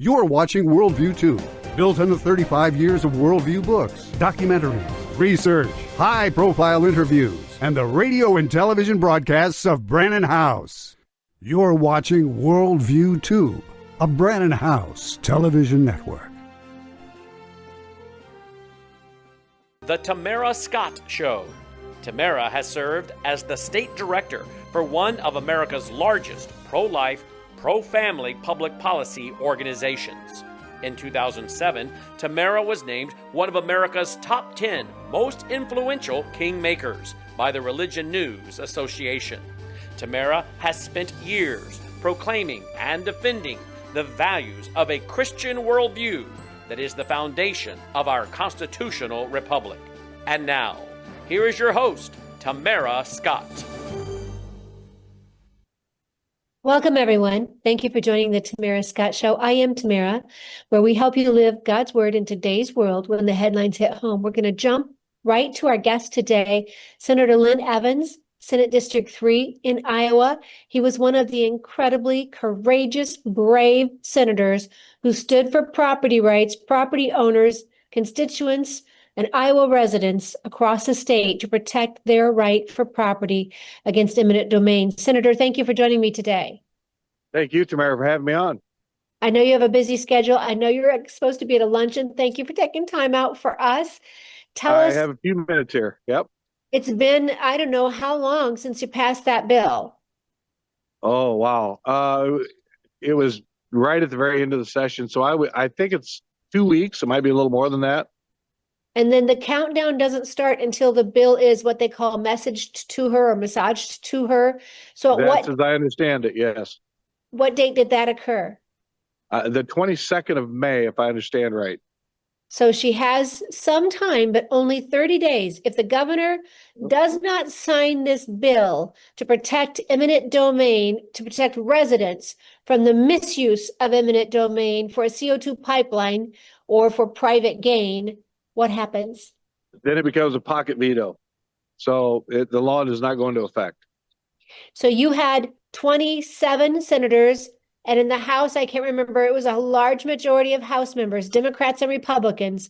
You're watching Worldview 2, built on the 35 years of Worldview books, documentaries, research, high-profile interviews, and the radio and television broadcasts of Brannon House. You're watching Worldview 2, a Brannon House television network. The Tamara Scott Show. Tamara has served as the state director for one of America's largest pro-life, pro-family public policy organizations. In 2007, Tamara was named one of America's top 10 most influential kingmakers by the Religion News Association. Tamara has spent years proclaiming and defending the values of a Christian worldview that is the foundation of our constitutional republic. And now, here is your host, Tamara Scott. Welcome, everyone. Thank you for joining the Tamara Scott Show. I am Tamara, where we help you live God's Word in today's world when the headlines hit home. We're going to jump right to our guest today, Senator Lynn Evans, Senate District 3 in Iowa. He was one of the incredibly courageous, brave senators who stood for property rights, property owners, constituents, and Iowa residents across the state to protect their right for property against eminent domain. Senator, thank you for joining me today. Thank you, Tamara, for having me on. I know you have a busy schedule. I know you're supposed to be at a luncheon. Thank you for taking time out for us. I have a few minutes here. Yep. It's been, I don't know how long since you passed that bill. Oh, wow. It was right at the very end of the session. So I think it's 2 weeks. It might be a little more than that. And then the countdown doesn't start until the bill is what they call messaged to her or massaged to her. So That's as I understand it, yes. What date did that occur? The 22nd of May, if I understand right. So she has some time, but only 30 days. If the governor does not sign this bill to protect eminent domain, to protect residents from the misuse of eminent domain for a CO2 pipeline or for private gain, what happens? Then it becomes a pocket veto. So the law does not go into effect. So you had 27 senators, and in the House, I can't remember, it was a large majority of House members, Democrats and Republicans,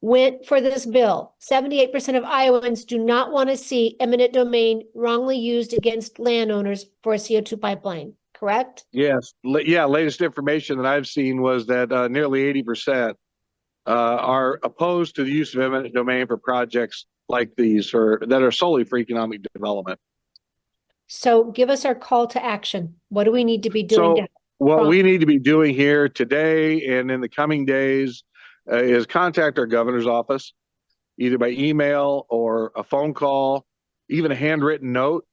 went for this bill. 78% of Iowans do not want to see eminent domain wrongly used against landowners for a CO2 pipeline, correct? Yes. Yeah, latest information that I've seen was that nearly 80% are opposed to the use of eminent domain for projects like these that are solely for economic development. So give us our call to action. What do we need to be doing? What we need to be doing here today and in the coming days is contact our governor's office, either by email or a phone call, even a handwritten note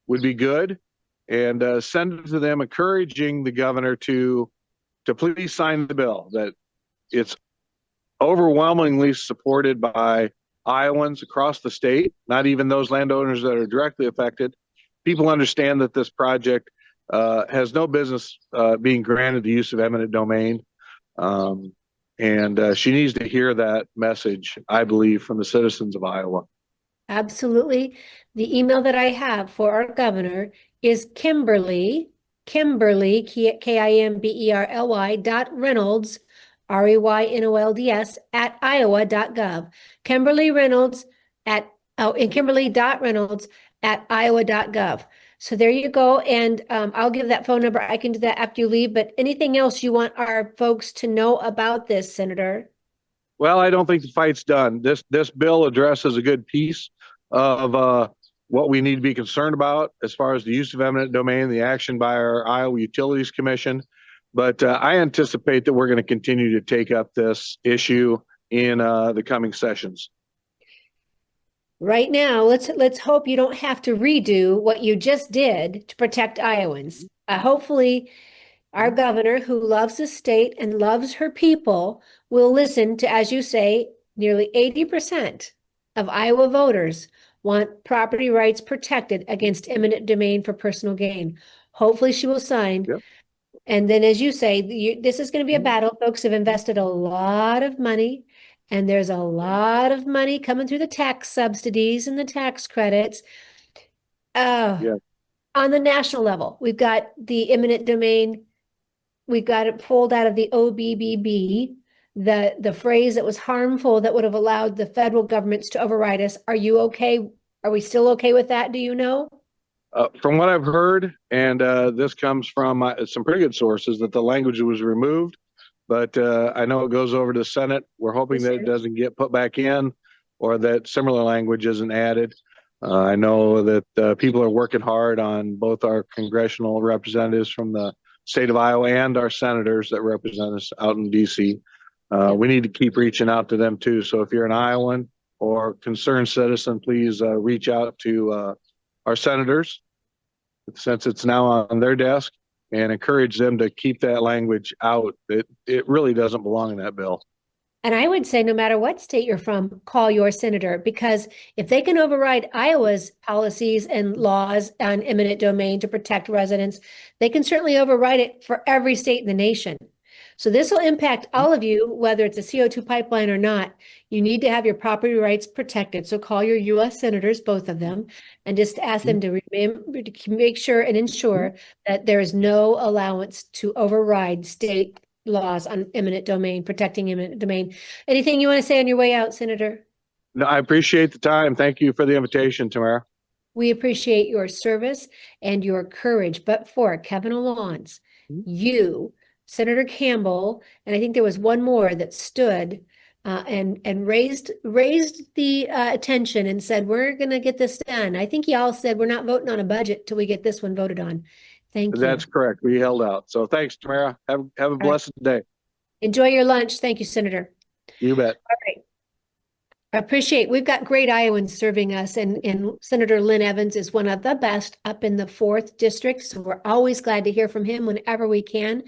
would be good, and send it to them encouraging the governor to please sign the bill, that it's overwhelmingly supported by Iowans across the state, not even those landowners that are directly affected. People understand that this project has no business being granted the use of eminent domain. And she needs to hear that message, I believe, from the citizens of Iowa. Absolutely. The email that I have for our governor is Kimberly, Kimberly.Reynolds, REYNOLDS at iowa.gov. Kimberly Reynolds Kimberly.Reynolds at iowa.gov. So there you go. And I'll give that phone number. I can do that after you leave. But anything else you want our folks to know about this, Senator? Well, I don't think the fight's done. This bill addresses a good piece of what we need to be concerned about as far as the use of eminent domain, the action by our Iowa Utilities Commission. But I anticipate that we're going to continue to take up this issue in the coming sessions. Right now, let's hope you don't have to redo what you just did to protect Iowans. Hopefully, our governor, who loves the state and loves her people, will listen to, as you say, nearly 80% of Iowa voters want property rights protected against eminent domain for personal gain. Hopefully, she will sign. Yep. And then, as you say, this is going to be a battle. Folks have invested a lot of money, and there's a lot of money coming through the tax subsidies and the tax credits. On the national level, we've got the eminent domain we got it pulled out of the OBBB, the phrase that was harmful that would have allowed the federal governments to override us. Are you okay? Are we still okay with that? Do you know? From what I've heard, and this comes from some pretty good sources, that the language was removed, but I know it goes over to the Senate. We're hoping that it doesn't get put back in, or that similar language isn't added. I know that people are working hard on both our congressional representatives from the state of Iowa and our senators that represent us out in DC. We need to keep reaching out to them too. So if you're an Iowan or concerned citizen, please reach out to our senators, since it's now on their desk, and encourage them to keep that language out. It really doesn't belong in that bill. And I would say no matter what state you're from, call your senator, because if they can override Iowa's policies and laws on eminent domain to protect residents, they can certainly override it for every state in the nation. So this will impact all of you, whether it's a CO2 pipeline or not. You need to have your property rights protected. So call your U.S. senators, both of them, and just ask them to remember to make sure and ensure that there is no allowance to override state laws on eminent domain, protecting eminent domain. Anything you want to say on your way out, Senator? No, I appreciate the time. Thank you for the invitation, Tamara. We appreciate your service and your courage. But for Kevin Alon's, you, Senator Campbell, and I think there was one more that stood and raised the attention and said, we're going to get this done. I think y'all said we're not voting on a budget till we get this one voted on. Thank you. That's correct. We held out. So thanks, Tamara. Have a blessed day. Enjoy your lunch. Thank you, Senator. You bet. All right. I appreciate, we've got great Iowans serving us, and Senator Lynn Evans is one of the best up in the 4th district. So we're always glad to hear from him whenever we can.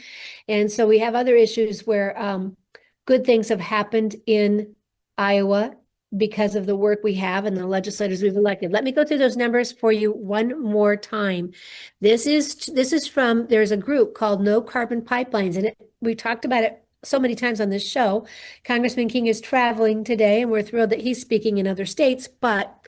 And so we have other issues where good things have happened in Iowa because of the work we have and the legislators we've elected. Let me go through those numbers for you one more time. This is from, there's a group called No Carbon Pipelines, and we talked about it so many times on this show. Congressman King is traveling today, and we're thrilled that he's speaking in other states, but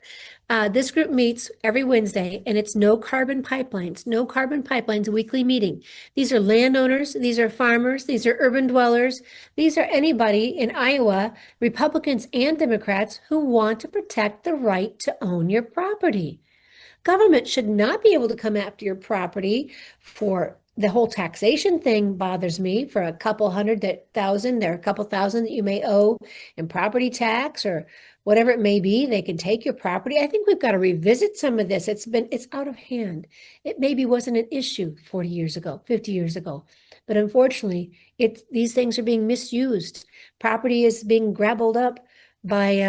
this group meets every Wednesday, and it's No Carbon Pipelines. No Carbon Pipelines weekly meeting. These are landowners, these are farmers, these are urban dwellers, these are anybody in Iowa, Republicans and Democrats, who want to protect the right to own your property. Government should not be able to come after your property for the whole taxation thing bothers me. For a couple thousand, there are a couple thousand that you may owe in property tax or whatever it may be. They can take your property. I think we've got to revisit some of this. It's out of hand. It maybe wasn't an issue 40 years ago, 50 years ago, but unfortunately, these things are being misused. Property is being grabbled up by,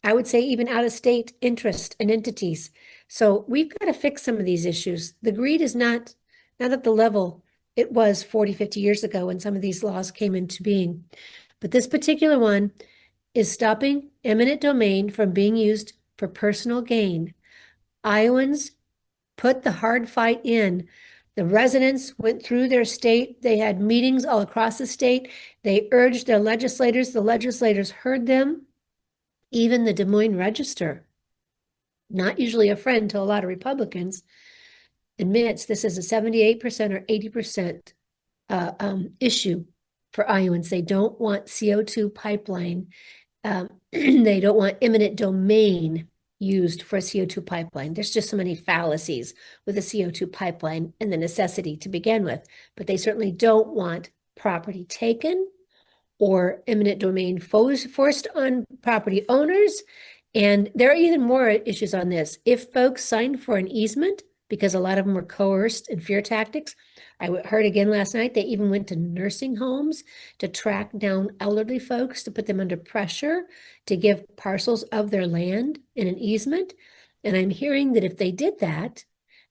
I would say, even out-of-state interest and entities. So we've got to fix some of these issues. The greed is not at the level it was 40, 50 years ago when some of these laws came into being. But this particular one is stopping eminent domain from being used for personal gain. Iowans put the hard fight in. The residents went through their state. They had meetings all across the state. They urged their legislators. The legislators heard them. Even the Des Moines Register, not usually a friend to a lot of Republicans, admits this is a 78% or 80% issue for Iowans. They don't want CO2 pipeline. They don't want eminent domain used for a CO2 pipeline. There's just so many fallacies with a CO2 pipeline and the necessity to begin with. But they certainly don't want property taken or eminent domain forced on property owners. And there are even more issues on this. If folks sign for an easement, because a lot of them were coerced and fear tactics. I heard again last night, they even went to nursing homes to track down elderly folks, to put them under pressure to give parcels of their land in an easement. And I'm hearing that if they did that,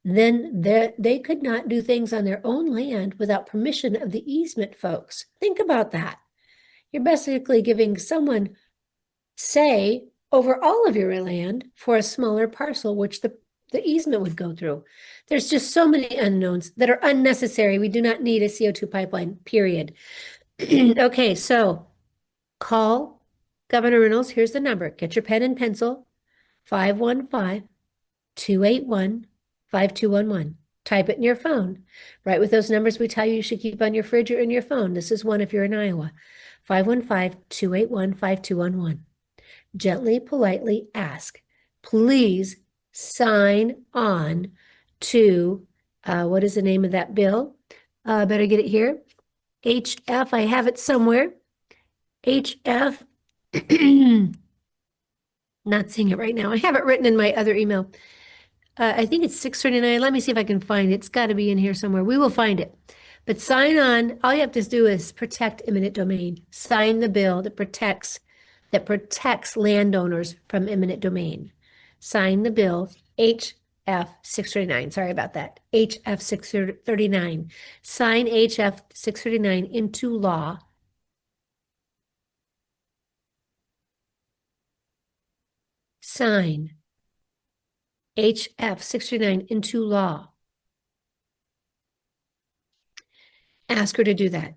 then they could not do things on their own land without permission of the easement folks. Think about that. You're basically giving someone say over all of your land for a smaller parcel, which the easement would go through. There's just so many unknowns that are unnecessary. We do not need a CO2 pipeline, period. Okay, so call Governor Reynolds. Here's the number. Get your pen and pencil, 515-281-5211. Type it in your phone. Right with those numbers we tell you should keep on your fridge or in your phone. This is one if you're in Iowa. 515-281-5211. Gently, politely ask, please sign on to, what is the name of that bill? Better get it here. HF, I have it somewhere. HF, not seeing it right now. I have it written in my other email. I think it's 639. Let me see if I can find it. It's got to be in here somewhere. We will find it. But sign on. All you have to do is protect eminent domain. Sign the bill that protects landowners from eminent domain. Sign the bill HF 639. Sorry about that. HF 639. Sign HF 639 into law. Sign HF 639 into law. Ask her to do that.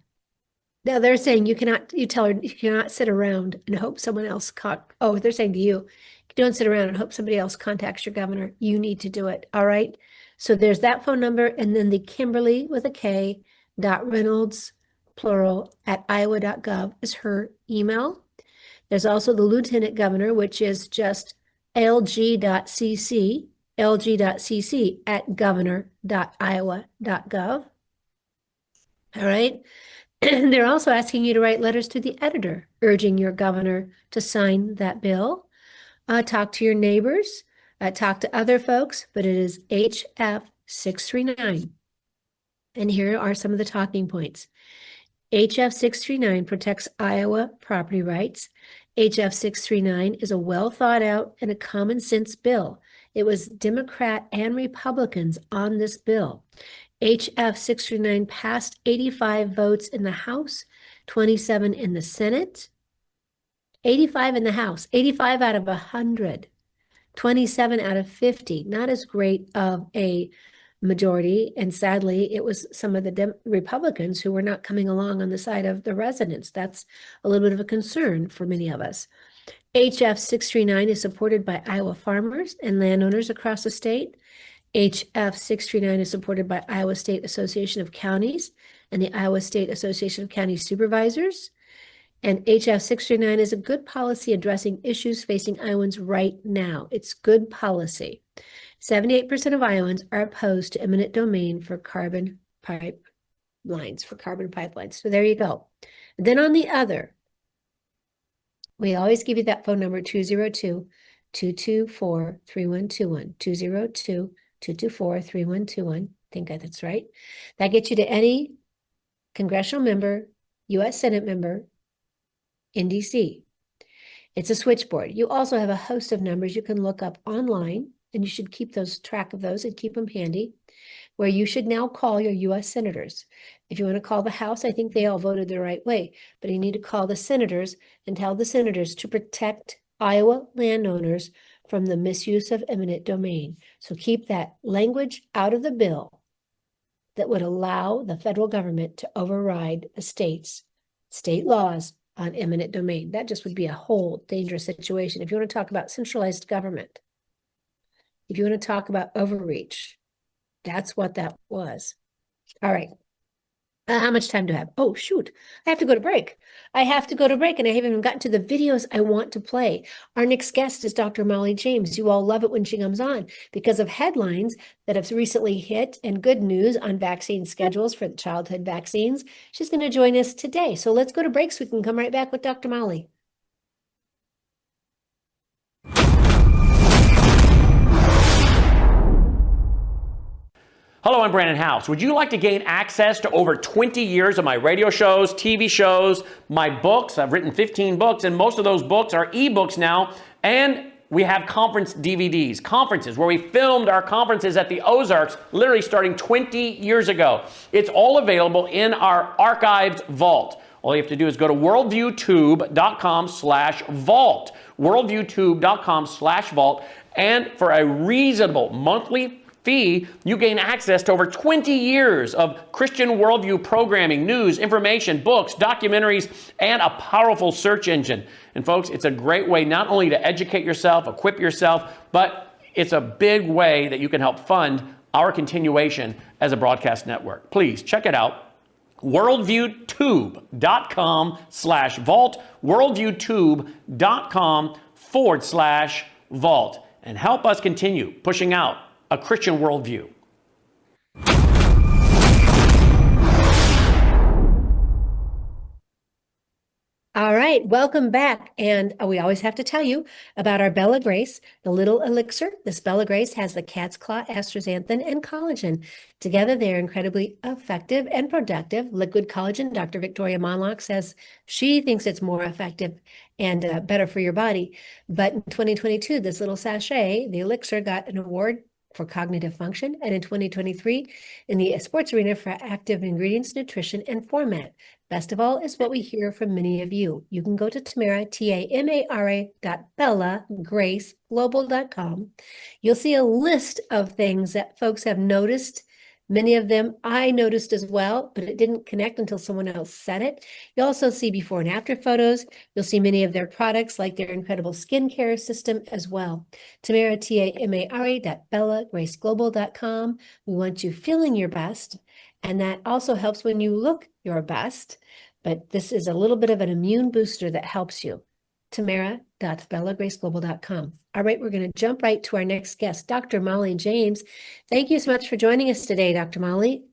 Now they're saying you tell her you cannot sit around and hope someone else they're saying to you, don't sit around and hope somebody else contacts your governor. You need to do it. All right. So there's that phone number, and then the Kimberly with a K .Reynolds plural at iowa.gov is her email. There's also the lieutenant governor, which is just lg.cc at governor.iowa.gov. All right. And they're also asking you to write letters to the editor, urging your governor to sign that bill. Talk to your neighbors, talk to other folks, but it is HF 639. And here are some of the talking points. HF 639 protects Iowa property rights. HF 639 is a well thought out and a common sense bill. It was Democrat and Republicans on this bill. HF 639 passed 85 votes in the House, 27 in the Senate, 85 in the House, 85 out of 100, 27 out of 50, not as great of a majority. And sadly, it was some of the Republicans who were not coming along on the side of the residents. That's a little bit of a concern for many of us. HF 639 is supported by Iowa farmers and landowners across the state. HF 639 is supported by Iowa State Association of Counties and the Iowa State Association of County Supervisors. And HF 639 is a good policy addressing issues facing Iowans right now. It's good policy. 78% of Iowans are opposed to eminent domain for carbon pipelines. So there you go. And then on the other, we always give you that phone number, 202-224-3121, 202-224-3121. I think that's right. That gets you to any congressional member, U.S. Senate member in D.C. It's a switchboard. You also have a host of numbers you can look up online, and you should keep track of those and keep them handy, where you should now call your U.S. senators. If you want to call the House, I think they all voted the right way, but you need to call the senators and tell the senators to protect Iowa landowners from the misuse of eminent domain. So keep that language out of the bill that would allow the federal government to override the state laws on eminent domain. That just would be a whole dangerous situation. If you want to talk about centralized government, if you want to talk about overreach, that's what that was. All right. How much time do I have? Oh, shoot. I have to go to break. And I haven't even gotten to the videos I want to play. Our next guest is Dr. Mollie James. You all love it when she comes on because of headlines that have recently hit and good news on vaccine schedules for the childhood vaccines. She's going to join us today. So let's go to break so we can come right back with Dr. Mollie. Hello, I'm Brandon House. Would you like to gain access to over 20 years of my radio shows, TV shows, my books? I've written 15 books, and most of those books are ebooks now. And we have conference DVDs, conferences where we filmed our conferences at the Ozarks, literally starting 20 years ago. It's all available in our archived vault. All you have to do is go to worldviewtube.com/vault, worldviewtube.com/vault, and for a reasonable monthly fee, you gain access to over 20 years of Christian worldview programming, news, information, books, documentaries, and a powerful search engine. And folks, it's a great way not only to educate yourself, equip yourself, but it's a big way that you can help fund our continuation as a broadcast network. Please check it out. worldviewtube.com/vault, worldviewtube.com/vault, and help us continue pushing out a Christian worldview. All right, welcome back. And we always have to tell you about our Bella Grace, the little elixir. This Bella Grace has the cat's claw, astaxanthin, and collagen. Together, they're incredibly effective and productive. Liquid collagen, Dr. Victoria Monlock says she thinks it's more effective and better for your body. But in 2022, this little sachet, the elixir, got an award for cognitive function, and in 2023, in the sports arena for active ingredients, nutrition, and format. Best of all is what we hear from many of you. You can go to Tamara, TAMARA.BellaGraceGlobal.com. You'll see a list of things that folks have noticed. Many of them I noticed as well, but it didn't connect until someone else said it. You'll also see before and after photos. You'll see many of their products, like their incredible skincare system as well. Tamara, TAMARA.BellaGraceGlobal.com. We want you feeling your best, and that also helps when you look your best. But this is a little bit of an immune booster that helps you. Tamara.BellaGraceGlobal.com. All right, we're going to jump right to our next guest, Dr. Mollie James. Thank you so much for joining us today, Dr. Mollie.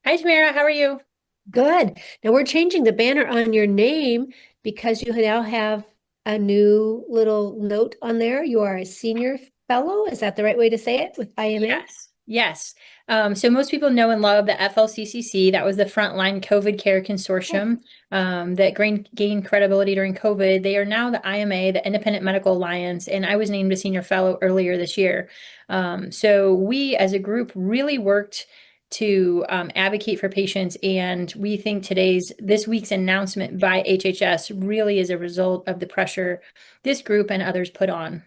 Hi, Tamara. How are you? Good. Now we're changing the banner on your name because you now have a new little note on there. You are a senior fellow. Is that the right way to say it with IMA? Yes. Yes. So most people know and love the FLCCC. That was the Frontline COVID Care Consortium that gained credibility during COVID. They are now the IMA, the Independent Medical Alliance, and I was named a senior fellow earlier this year. So we as a group really worked to advocate for patients, and we think this week's announcement by HHS really is a result of the pressure this group and others put on.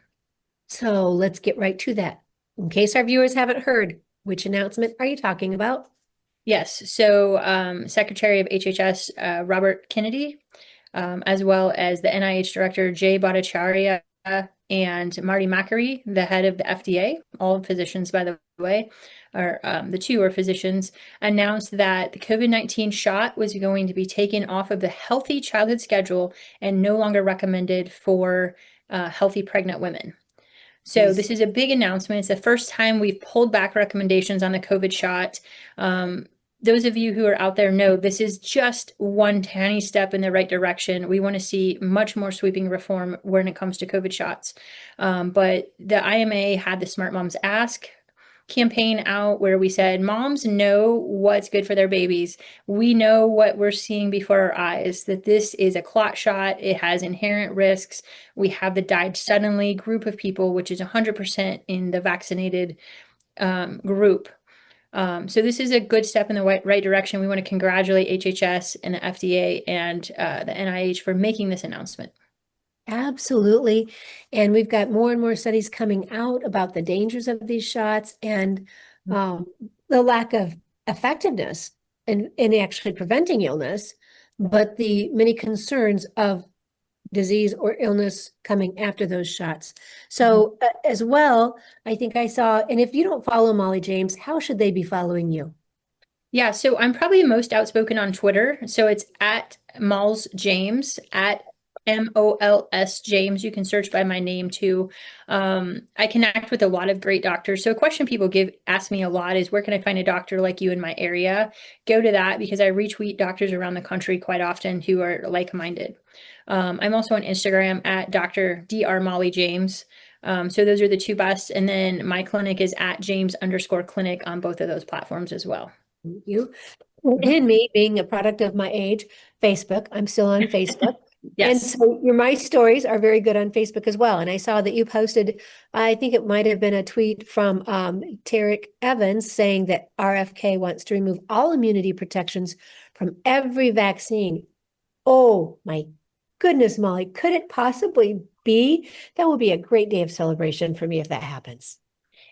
So let's get right to that. In case our viewers haven't heard, which announcement are you talking about? Yes. So Secretary of HHS Robert Kennedy, as well as the NIH Director Jay Bhattacharya and Marty Makary, the head of the FDA, all physicians, by the way, or the two are physicians, announced that the COVID-19 shot was going to be taken off of the healthy childhood schedule and no longer recommended for healthy pregnant women. So this is a big announcement. It's the first time we've pulled back recommendations on the COVID shot. Those of you who are out there know this is just one tiny step in the right direction. We want to see much more sweeping reform when it comes to COVID shots. But the IMA had the Smart Moms Ask campaign out where we said, moms know what's good for their babies. We know what we're seeing before our eyes, that this is a clot shot. It has inherent risks. We have the died suddenly group of people, which is 100% in the vaccinated group. So this is a good step in the right direction. We want to congratulate HHS and the FDA and the NIH for making this announcement. Absolutely. And we've got more and more studies coming out about the dangers of these shots and the lack of effectiveness in actually preventing illness, but the many concerns of disease or illness coming after those shots. So as well, I think I saw, and if you don't follow Mollie James, how should they be following you? Yeah, so I'm probably most outspoken on Twitter. So it's at Mols James, at MOLS James. You can search by my name too. I connect with a lot of great doctors. So a question people ask me a lot is, where can I find a doctor like you in my area? Go to that because I retweet doctors around the country quite often who are like-minded. I'm also on Instagram at Dr. Mollie James. So those are the two best. And then my clinic is at James_clinic on both of those platforms as well. Thank you. And me being a product of my age, Facebook. I'm still on Facebook. Yes. And so my stories are very good on Facebook as well. And I saw that you posted, I think it might have been a tweet from Tarek Evans saying that RFK wants to remove all immunity protections from every vaccine. Oh my goodness, Mollie, could it possibly be? That would be a great day of celebration for me if that happens.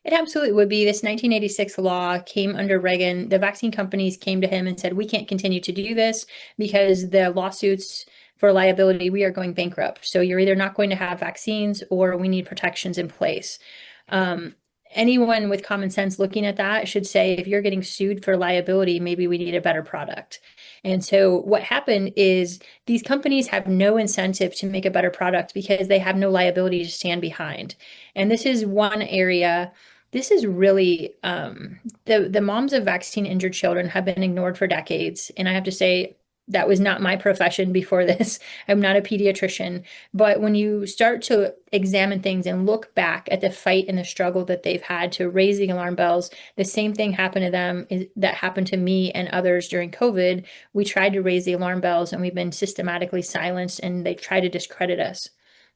It absolutely would be. This 1986 law came under Reagan. The vaccine companies came to him and said, we can't continue to do this because the lawsuits for liability, we are going bankrupt. So you're either not going to have vaccines or we need protections in place. And anyone with common sense looking at that should say, if you're getting sued for liability, maybe we need a better product. And so what happened is these companies have no incentive to make a better product because they have no liability to stand behind. And this is one area. This is really the moms of vaccine injured children have been ignored for decades. And I have to say, that was not my profession before this. I'm not a pediatrician. But when you start to examine things and look back at the fight and the struggle that they've had to raise the alarm bells, the same thing happened to them that happened to me and others during COVID. We tried to raise the alarm bells and we've been systematically silenced, and they try to discredit us.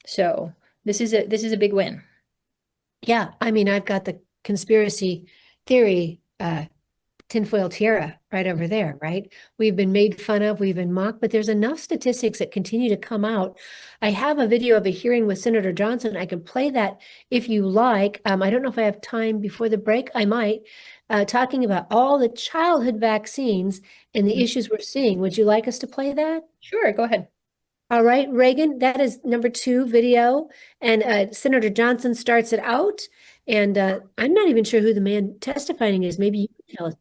So this is a big win. Yeah, I mean, I've got the conspiracy theory tinfoil tiara right over there, right? We've been made fun of, we've been mocked, but there's enough statistics that continue to come out. I have a video of a hearing with Senator Johnson. I can play that if you like. I don't know if I have time before the break. I might, talking about all the childhood vaccines and the issues we're seeing. Would you like us to play that? Sure, go ahead. All right, Reagan, that is number 2 video. And Senator Johnson starts it out. And I'm not even sure who the man testifying is. Maybe you can tell us.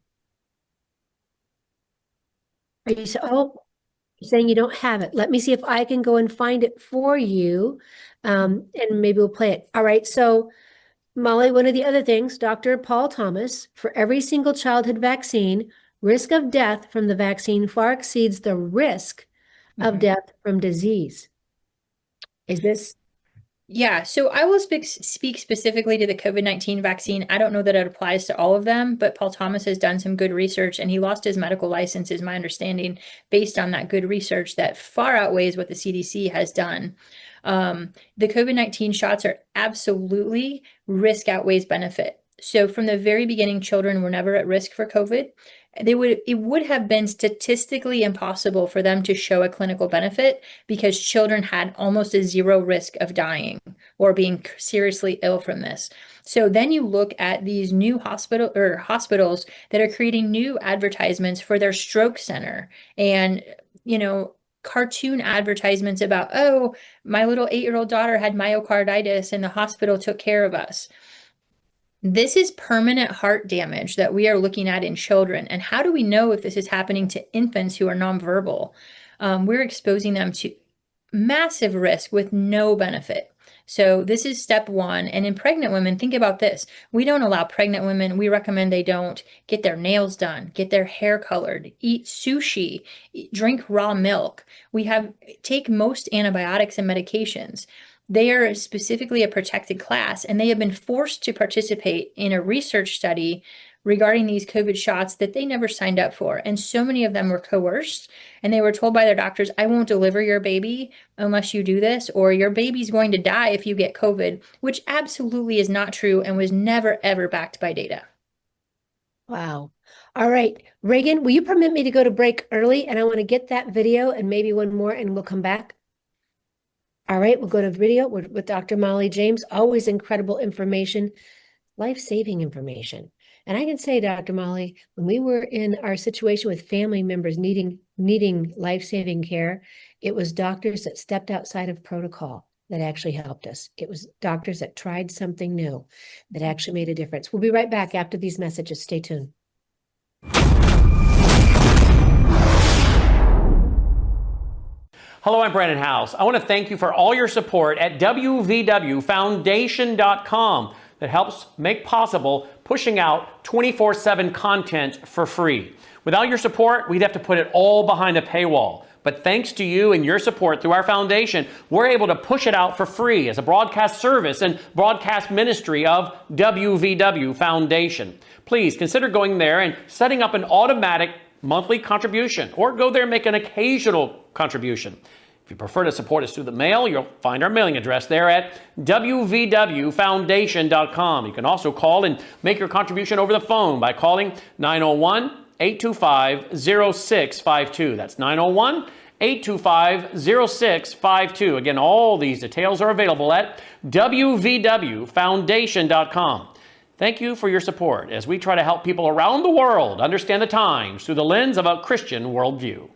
Are you you're saying you don't have it? Let me see if I can go and find it for you, and maybe we'll play it. All right. So, Mollie, one of the other things, Dr. Paul Thomas, for every single childhood vaccine, risk of death from the vaccine far exceeds the risk of death from disease. Is this? Yeah, so I will speak specifically to the COVID-19 vaccine. I don't know that it applies to all of them, but Paul Thomas has done some good research, and he lost his medical license, is my understanding, based on that good research that far outweighs what the CDC has done. The COVID-19 shots are absolutely risk outweighs benefit. So from the very beginning, children were never at risk for COVID. It would have been statistically impossible for them to show a clinical benefit because children had almost a zero risk of dying or being seriously ill from this. So then you look at these new hospitals that are creating new advertisements for their stroke center, and cartoon advertisements about, oh, my little 8-year-old daughter had myocarditis and the hospital took care of us. This is permanent heart damage that we are looking at in children. And how do we know if this is happening to infants who are nonverbal? We're exposing them to massive risk with no benefit. So this is step 1. And in pregnant women, think about this. We don't allow pregnant women, we recommend they don't get their nails done, get their hair colored, eat sushi, drink raw milk. Take most antibiotics and medications. They are specifically a protected class, and they have been forced to participate in a research study regarding these COVID shots that they never signed up for. And so many of them were coerced, and they were told by their doctors, I won't deliver your baby unless you do this, or your baby's going to die if you get COVID, which absolutely is not true and was never, ever backed by data. Wow. All right. Reagan, will you permit me to go to break early? And I want to get that video and maybe one more, and we'll come back. All right, we'll go to video with Dr. Mollie James. Always incredible information, life-saving information. And I can say, Dr. Mollie, when we were in our situation with family members needing life-saving care, it was doctors that stepped outside of protocol that actually helped us. It was doctors that tried something new that actually made a difference. We'll be right back after these messages. Stay tuned. Hello, I'm Brandon House. I want to thank you for all your support at wvwfoundation.com that helps make possible pushing out 24/7 content for free. Without your support, we'd have to put it all behind a paywall. But thanks to you and your support through our foundation, we're able to push it out for free as a broadcast service and broadcast ministry of WVW Foundation. Please consider going there and setting up an automatic monthly contribution, or go there and make an occasional contribution. If you prefer to support us through the mail, you'll find our mailing address there at wvwfoundation.com. You can also call and make your contribution over the phone by calling 901-825-0652. That's 901-825-0652. Again, all these details are available at wvwfoundation.com. Thank you for your support as we try to help people around the world understand the times through the lens of a Christian worldview.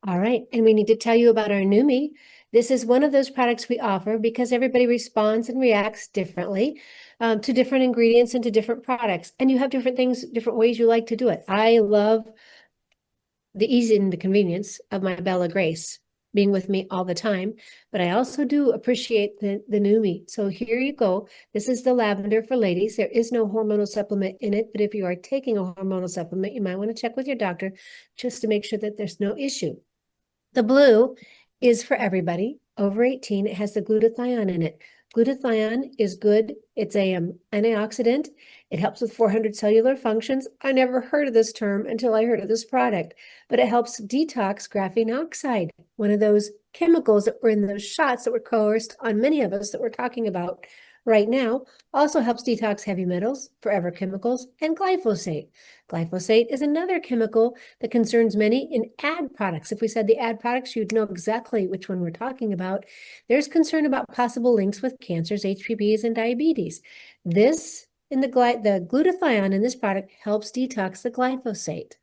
All right. And we need to tell you about our Numi. This is one of those products we offer because everybody responds and reacts differently to different ingredients and to different products. And you have different things, different ways you like to do it. I love the ease and the convenience of my Bella Grace being with me all the time, but I also do appreciate the Numi. So here you go. This is the lavender for ladies. There is no hormonal supplement in it, but if you are taking a hormonal supplement, you might want to check with your doctor just to make sure that there's no issue. The blue is for everybody over 18. It has the glutathione in it. Glutathione is good. It's a antioxidant. It helps with 400 cellular functions. I never heard of this term until I heard of this product, but it helps detox graphene oxide, one of those chemicals that were in those shots that were coerced on many of us that we're talking about right now. Also helps detox heavy metals, forever chemicals, and glyphosate. Glyphosate is another chemical that concerns many in ad products. If we said the ad products, you'd know exactly which one we're talking about. There's concern about possible links with cancers, HPVs, and diabetes. This in the glutathione in this product helps detox the glyphosate.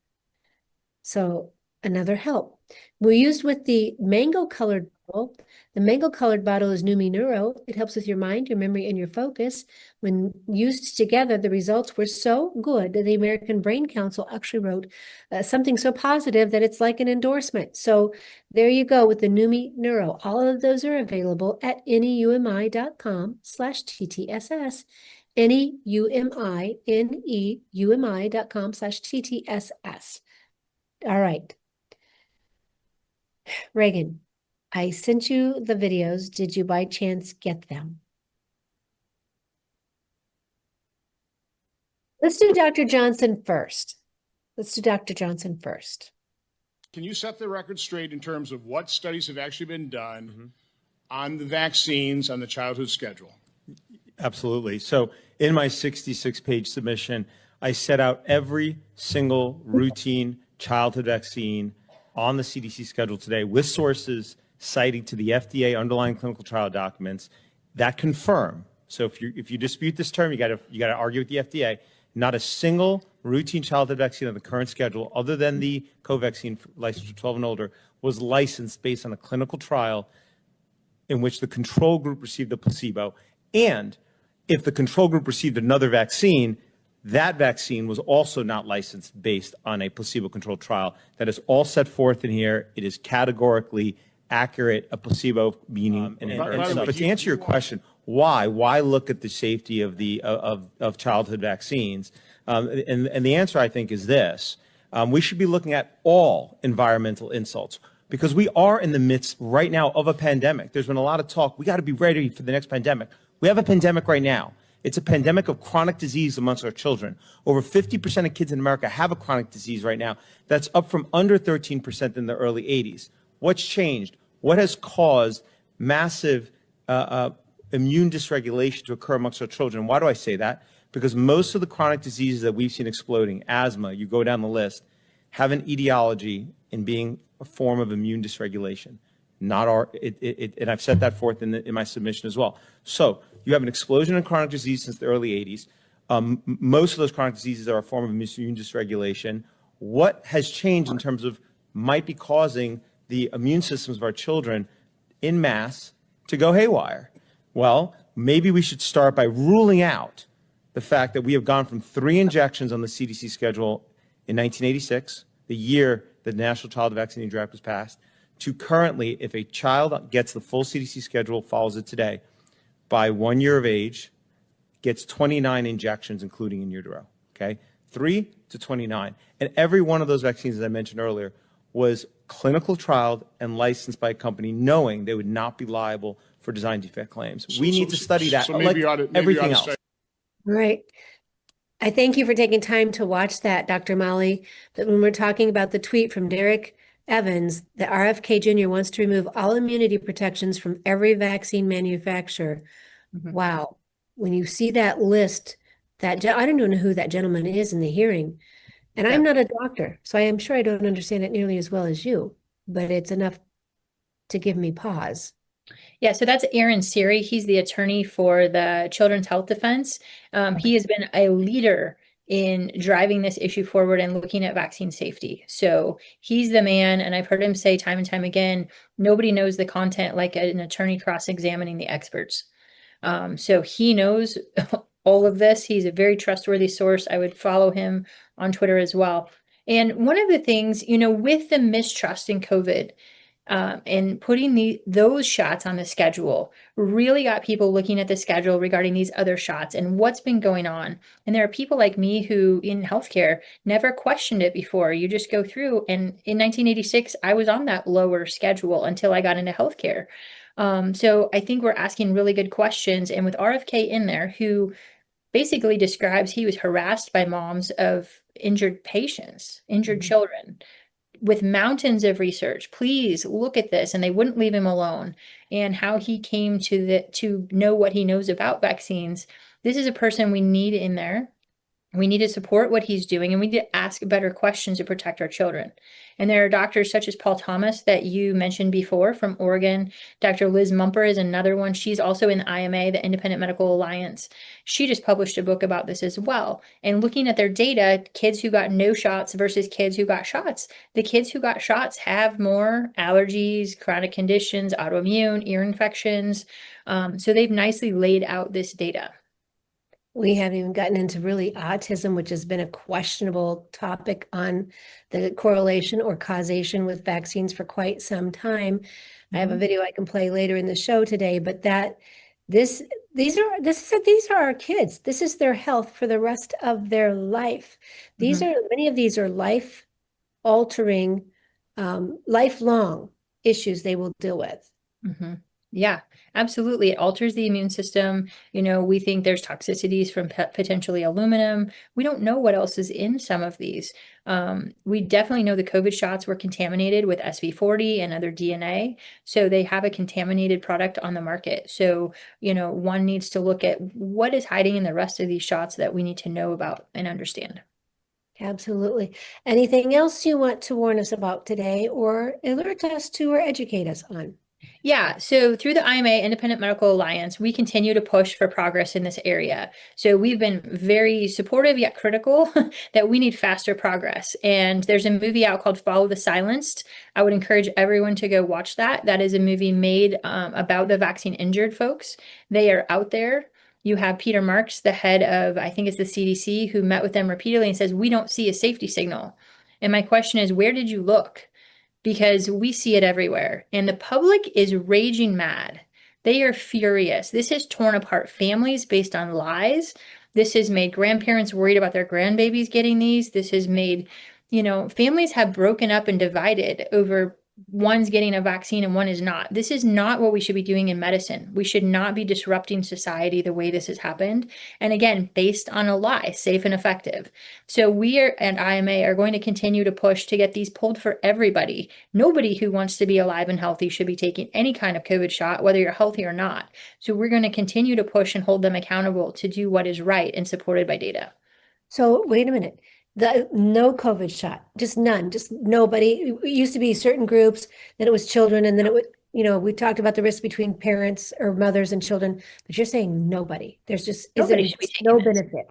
So another help. We used with the mango colored bottle. The mango colored bottle is Numi Neuro. It helps with your mind, your memory, and your focus. When used together, the results were so good that the American Brain Council actually wrote something so positive that it's like an endorsement. So there you go with the Numi Neuro. All of those are available at neumi.com/TTSS. neumi.com/TTSS. All right. Reagan, I sent you the videos. Did you by chance get them? Let's do Dr. Johnson first. Can you set the record straight in terms of what studies have actually been done on the vaccines on the childhood schedule? Absolutely. So in my 66-page submission, I set out every single routine childhood vaccine on the CDC schedule today with sources citing to the FDA underlying clinical trial documents that confirm. So if you dispute this term, you got to argue with the FDA. Not a single routine childhood vaccine on the current schedule, other than the Covaxin licensed for 12 and older, was licensed based on a clinical trial in which the control group received a placebo. And if the control group received another vaccine, that vaccine was also not licensed based on a placebo-controlled trial. That is all set forth in here. It is categorically accurate, a placebo meaning. But to answer your question, why look at the safety of childhood vaccines? And the answer, I think, is this. We should be looking at all environmental insults because we are in the midst right now of a pandemic. There's been a lot of talk. We got to be ready for the next pandemic. We have a pandemic right now. It's a pandemic of chronic disease amongst our children. Over 50% of kids in America have a chronic disease right now. That's up from under 13% in the early 80s. What's changed? What has caused massive immune dysregulation to occur amongst our children? Why do I say that? Because most of the chronic diseases that we've seen exploding, asthma, you go down the list, have an etiology in being a form of immune dysregulation. Not and I've set that forth in my submission as well. So you have an explosion in chronic disease since the early 80s. Most of those chronic diseases are a form of immune dysregulation. What has changed in terms of might be causing the immune systems of our children in mass to go haywire? Well, maybe we should start by ruling out the fact that we have gone from 3 injections on the CDC schedule in 1986, the year the National Child Vaccine Act was passed, to currently, if a child gets the full CDC schedule, follows it today, by 1 year of age, gets 29 injections, including in utero, okay? 3 to 29. And every one of those vaccines, as I mentioned earlier, was clinical trialed and licensed by a company knowing they would not be liable for design defect claims. We need to study that like everything else. Right. I thank you for taking time to watch that, Dr. Mollie. But when we're talking about the tweet from Derek Evans, the RFK Jr. wants to remove all immunity protections from every vaccine manufacturer. Wow. When you see that list, I don't even know who that gentleman is in the hearing. And I'm not a doctor, so I am sure I don't understand it nearly as well as you, but it's enough to give me pause. Yeah, so that's Aaron Siri. He's the attorney for the Children's Health Defense. He has been a leader in driving this issue forward and looking at vaccine safety. So he's the man, and I've heard him say time and time again, nobody knows the content like an attorney cross-examining the experts. So he knows all of this. He's a very trustworthy source. I would follow him on Twitter as well. And one of the things, with the mistrust in COVID, and putting those shots on the schedule really got people looking at the schedule regarding these other shots and what's been going on. And there are people like me who in healthcare never questioned it before. You just go through, and in 1986, I was on that lower schedule until I got into healthcare. So I think we're asking really good questions. And with RFK in there, who basically describes he was harassed by moms of injured patients, injured children, with mountains of research. Please look at this. And they wouldn't leave him alone. And how he came to know what he knows about vaccines. This is a person we need in there. We need to support what he's doing, and we need to ask better questions to protect our children. And there are doctors such as Paul Thomas that you mentioned before from Oregon. Dr. Liz Mumper is another one. She's also in the IMA, the Independent Medical Alliance. She just published a book about this as well. And looking at their data, kids who got no shots versus kids who got shots. The kids who got shots have more allergies, chronic conditions, autoimmune, ear infections. So they've nicely laid out this data. We haven't even gotten into really autism, which has been a questionable topic on the correlation or causation with vaccines for quite some time. I have a video I can play later in the show today, but these are our kids. This is their health for the rest of their life. Many of these are life altering, lifelong issues they will deal with. Yeah, absolutely. It alters the immune system. We think there's toxicities from potentially aluminum. We don't know what else is in some of these. We definitely know the COVID shots were contaminated with SV40 and other DNA. So they have a contaminated product on the market. So, one needs to look at what is hiding in the rest of these shots that we need to know about and understand. Absolutely. Anything else you want to warn us about today or alert us to or educate us on? Yeah, so through the IMA, Independent Medical Alliance, we continue to push for progress in this area. So we've been very supportive yet critical that we need faster progress. And there's a movie out called Follow the Silenced. I would encourage everyone to go watch that. That is a movie made about the vaccine injured folks. They are out there. You have Peter Marks, the head of, I think it's the CDC, who met with them repeatedly and says, we don't see a safety signal. And my question is, where did you look? Because we see it everywhere. And the public is raging mad. They are furious. This has torn apart families based on lies. This has made grandparents worried about their grandbabies getting these. This has made, families have broken up and divided over one's getting a vaccine and one is not. This is not what we should be doing in medicine. We should not be disrupting society the way this has happened. And again, based on a lie, safe and effective. So we and IMA are going to continue to push to get these pulled for everybody. Nobody who wants to be alive and healthy should be taking any kind of COVID shot, whether you're healthy or not. So we're going to continue to push and hold them accountable to do what is right and supported by data. So wait a minute. No COVID shot, just none, just nobody. It used to be certain groups, then it was children, and then it would, we talked about the risk between parents or mothers and children, but you're saying nobody. There's just Nobody should be taking no this. benefit.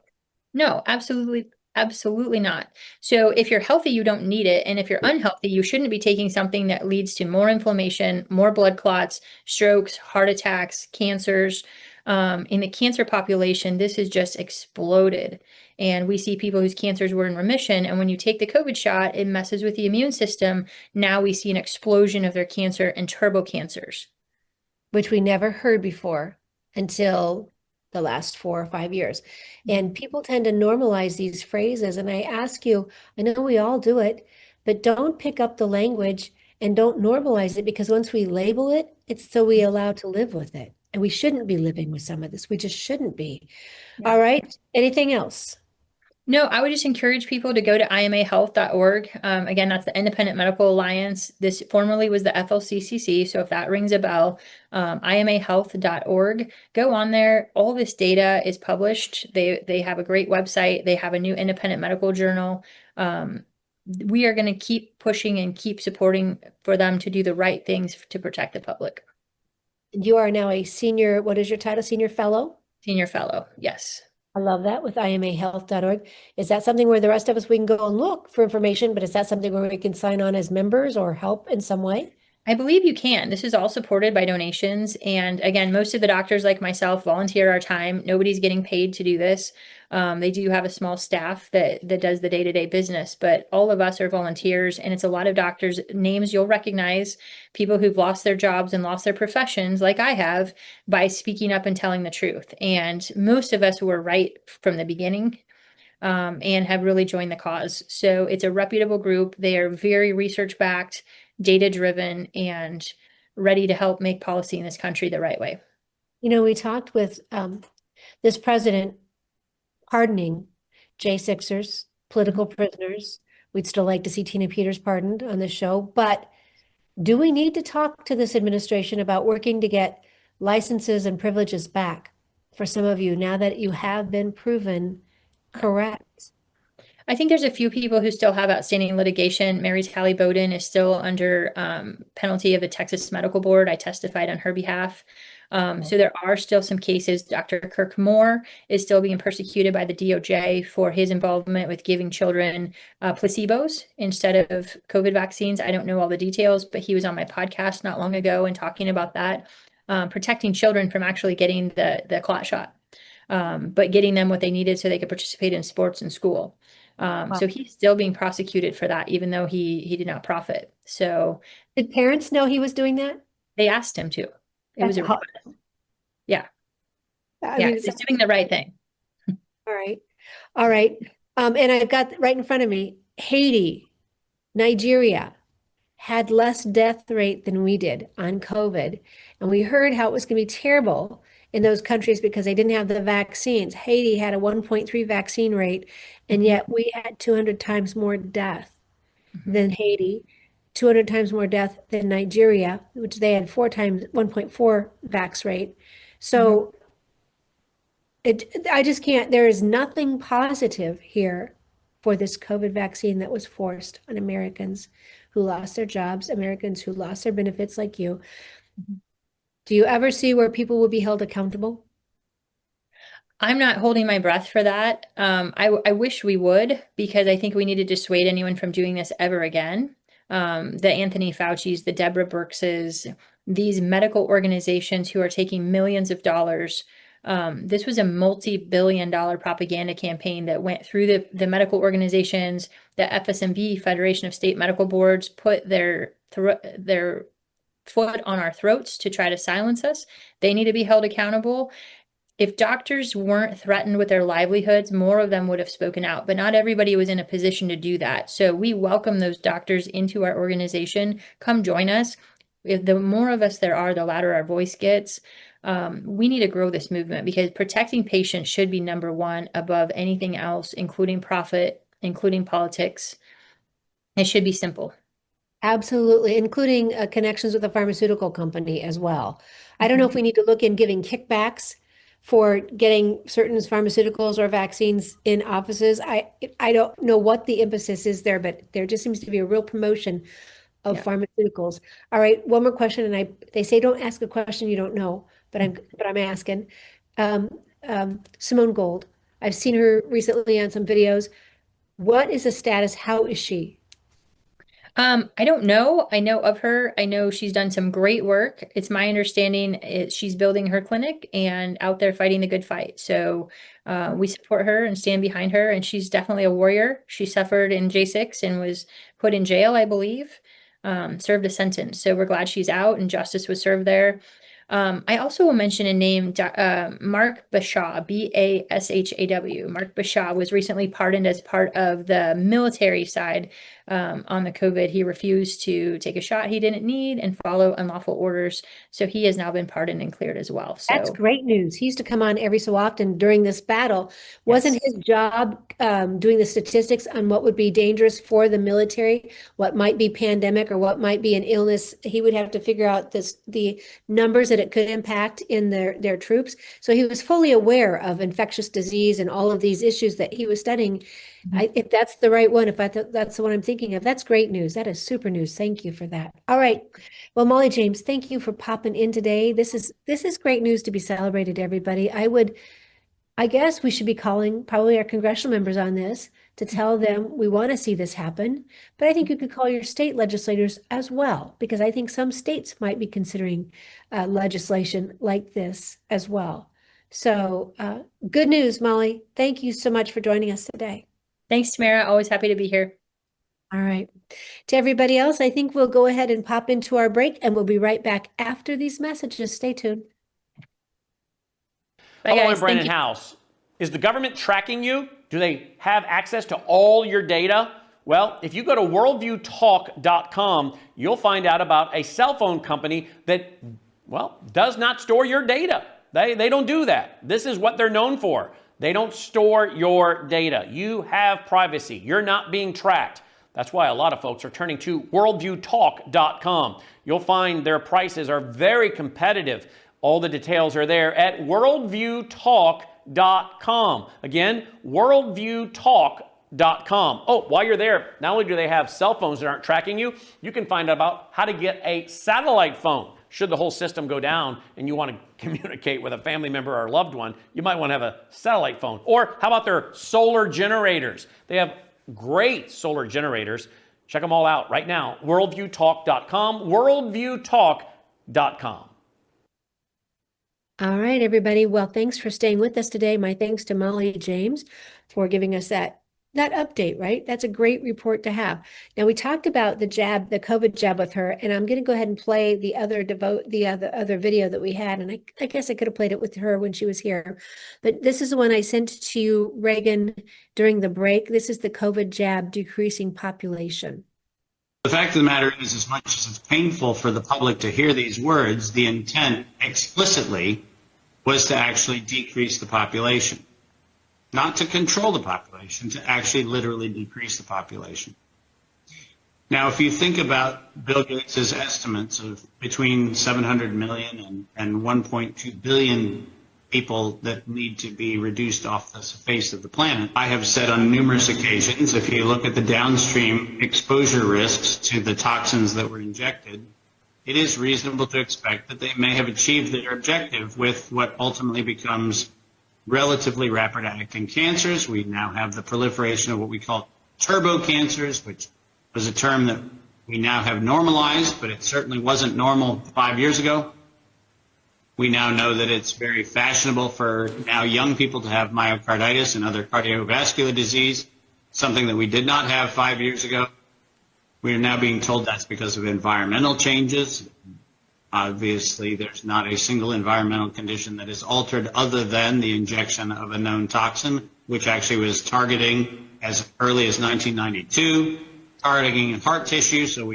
No, absolutely not. So if you're healthy, you don't need it. And if you're unhealthy, you shouldn't be taking something that leads to more inflammation, more blood clots, strokes, heart attacks, cancers. In the cancer population, this has just exploded. And we see people whose cancers were in remission. And when you take the COVID shot, it messes with the immune system. Now we see an explosion of their cancer and turbo cancers. Which we never heard before until the last 4 or 5 years. And people tend to normalize these phrases. And I ask you, I know we all do it, but don't pick up the language and don't normalize it, because once we label it, it's so we allow to live with it. And we shouldn't be living with some of this. We just shouldn't be. Yeah. All right. Anything else? No, I would just encourage people to go to imahealth.org. Again, that's the Independent Medical Alliance. This formerly was the FLCCC. So if that rings a bell, imahealth.org, go on there. All this data is published. They have a great website. They have a new independent medical journal. We are going to keep pushing and keep supporting for them to do the right things to protect the public. You are now a senior, what is your title? Senior fellow? Senior fellow, yes. I love that with imahealth.org. Is that something where the rest of us, we can go and look for information, but is that something where we can sign on as members or help in some way? I believe you can. This is all supported by donations. And again, most of the doctors like myself volunteer our time. Nobody's getting paid to do this. They do have a small staff that does the day-to-day business, but all of us are volunteers, and it's a lot of doctors, names you'll recognize, people who've lost their jobs and lost their professions, like I have, by speaking up and telling the truth. And most of us were right from the beginning. And have really joined the cause. So it's a reputable group. They are very research backed, data driven, and ready to help make policy in this country the right way. We talked with this president pardoning J6ers, political prisoners. We'd still like to see Tina Peters pardoned on the show, but do we need to talk to this administration about working to get licenses and privileges back for some of you now that you have been proven correct? I think there's a few people who still have outstanding litigation. Mary Talley Bowden is still under penalty of the Texas Medical Board. I testified on her behalf. So there are still some cases. Dr. Kirk Moore is still being persecuted by the DOJ for his involvement with giving children placebos instead of COVID vaccines. I don't know all the details, but he was on my podcast not long ago and talking about that, protecting children from actually getting the clot shot, but getting them what they needed so they could participate in sports and school. So he's still being prosecuted for that, even though he did not profit. So did parents know he was doing that? They asked him to. It was a request. Yeah. I Yeah, mean, he's doing the right thing. all right. All right. And I've got right in front of me, Haiti, Nigeria had less death rate than we did on COVID. And we heard how it was going to be terrible in those countries because they didn't have the vaccines. Haiti had a 1.3 vaccine rate, and yet we had 200 times more death than Haiti, 200 times more death than Nigeria, which they had 1.4 vax rate. So I just can't, there is nothing positive here for this COVID vaccine that was forced on Americans who lost their jobs, Americans who lost their benefits like you. Do you ever see where people will be held accountable? I'm not holding my breath for that. I wish we would, because I think we need to dissuade anyone from doing this ever again. The Anthony Fauci's, the Deborah Birx's, these medical organizations who are taking millions of dollars. This was a multi-billion-dollar propaganda campaign that went through the medical organizations. The FSMB, Federation of State Medical Boards, put their foot on our throats to try to silence us. They need to be held accountable. If doctors weren't threatened with their livelihoods, more of them would have spoken out, but not everybody was in a position to do that. So we welcome those doctors into our organization. Come join us. If the more of us there are, the louder our voice gets. We need to grow this movement because protecting patients should be number one above anything else, including profit, including politics. It should be simple. Absolutely, including connections with a pharmaceutical company as well. I don't know if we need to look in giving kickbacks for getting certain pharmaceuticals or vaccines in offices. I don't know what the emphasis is there, but there just seems to be a real promotion of pharmaceuticals. All right, one more question, and they say don't ask a question you don't know, but I'm asking. Simone Gold, I've seen her recently on some videos. What is the status? How is she? I don't know. I know of her. I know she's done some great work. It's my understanding she's building her clinic and out there fighting the good fight. So we support her and stand behind her. And she's definitely a warrior. She suffered in J6 and was put in jail, I believe, served a sentence. So we're glad she's out and justice was served there. I also will mention a name, Mark Bashaw, Bashaw. Mark Bashaw was recently pardoned as part of the military side on the COVID. He refused to take a shot he didn't need and follow unlawful orders. So he has now been pardoned and cleared as well. So that's great news. He used to come on every so often during this battle. Wasn't his job doing the statistics on what would be dangerous for the military, what might be pandemic or what might be an illness? He would have to figure out the numbers that it could impact in their troops. So he was fully aware of infectious disease and all of these issues that he was studying. If that's the right one, that's the one I'm thinking of, that's great news. That is super news. Thank you for that. All right. Well, Mollie James, thank you for popping in today. This is great news to be celebrated, everybody. I would I guess we should be calling probably our congressional members on this to tell them we want to see this happen. But I think you could call your state legislators as well, because I think some states might be considering legislation like this as well. So good news, Mollie. Thank you so much for joining us today. Thanks, Tamara. Always happy to be here. All right. To everybody else, I think we'll go ahead and pop into our break, and we'll be right back after these messages. Stay tuned. Bye, Hello, guys. I'm Brandon Thank you. House. Is the government tracking you? Do they have access to all your data? Well, if you go to worldviewtalk.com, you'll find out about a cell phone company that, well, does not store your data. They don't do that. This is what they're known for. They don't store your data. You have privacy. You're not being tracked. That's why a lot of folks are turning to worldviewtalk.com. You'll find their prices are very competitive. All the details are there at worldviewtalk.com. Again, worldviewtalk.com. Oh, while you're there, not only do they have cell phones that aren't tracking you, you can find out about how to get a satellite phone. Should the whole system go down and you want to communicate with a family member or loved one, you might want to have a satellite phone. Or how about their solar generators? They have great solar generators. Check them all out right now. Worldviewtalk.com, worldviewtalk.com. All right, everybody. Well, thanks for staying with us today. My thanks to Mollie James for giving us that update, right? That's a great report to have. Now, we talked about the COVID jab with her, and I'm going to go ahead and play the other video that we had. And I guess I could have played it with her when she was here, but this is the one I sent to you, Reagan, during the break. This is the COVID jab decreasing population. The fact of the matter is, as much as it's painful for the public to hear these words, the intent explicitly was to actually decrease the population. Not to control the population, to actually literally decrease the population. Now, if you think about Bill Gates' estimates of between 700 million and 1.2 billion people that need to be reduced off the face of the planet, I have said on numerous occasions, if you look at the downstream exposure risks to the toxins that were injected, it is reasonable to expect that they may have achieved their objective with what ultimately becomes relatively rapid-acting cancers. We now have the proliferation of what we call turbo cancers, which was a term that we now have normalized, but it certainly wasn't normal 5 years ago. We now know that it's very fashionable for now young people to have myocarditis and other cardiovascular disease, something that we did not have 5 years ago. We are now being told that's because of environmental changes. Obviously, there's not a single environmental condition that is altered other than the injection of a known toxin, which actually was targeting as early as 1992, targeting heart tissue. So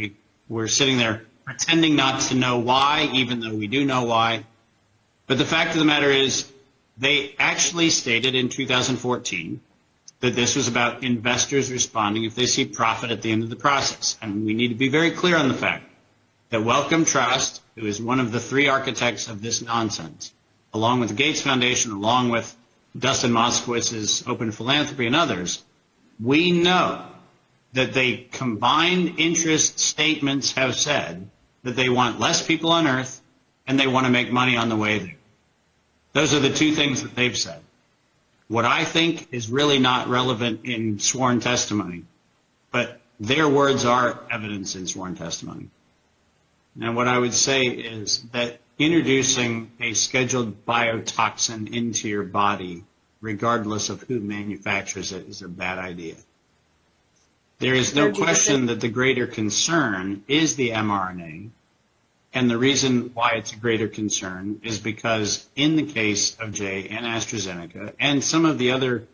we're sitting there pretending not to know why, even though we do know why. But the fact of the matter is, they actually stated in 2014 that this was about investors responding if they see profit at the end of the process. And we need to be very clear on the fact that Wellcome Trust, who is one of the three architects of this nonsense, along with the Gates Foundation, along with Dustin Moskowitz's Open Philanthropy and others, we know that they combined interest statements have said that they want less people on Earth and they want to make money on the way there. Those are the two things that they've said. What I think is really not relevant in sworn testimony, but their words are evidence in sworn testimony. And what I would say is that introducing a scheduled biotoxin into your body, regardless of who manufactures it, is a bad idea. There is no question that the greater concern is the mRNA. And the reason why it's a greater concern is because in the case of J and AstraZeneca and some of the other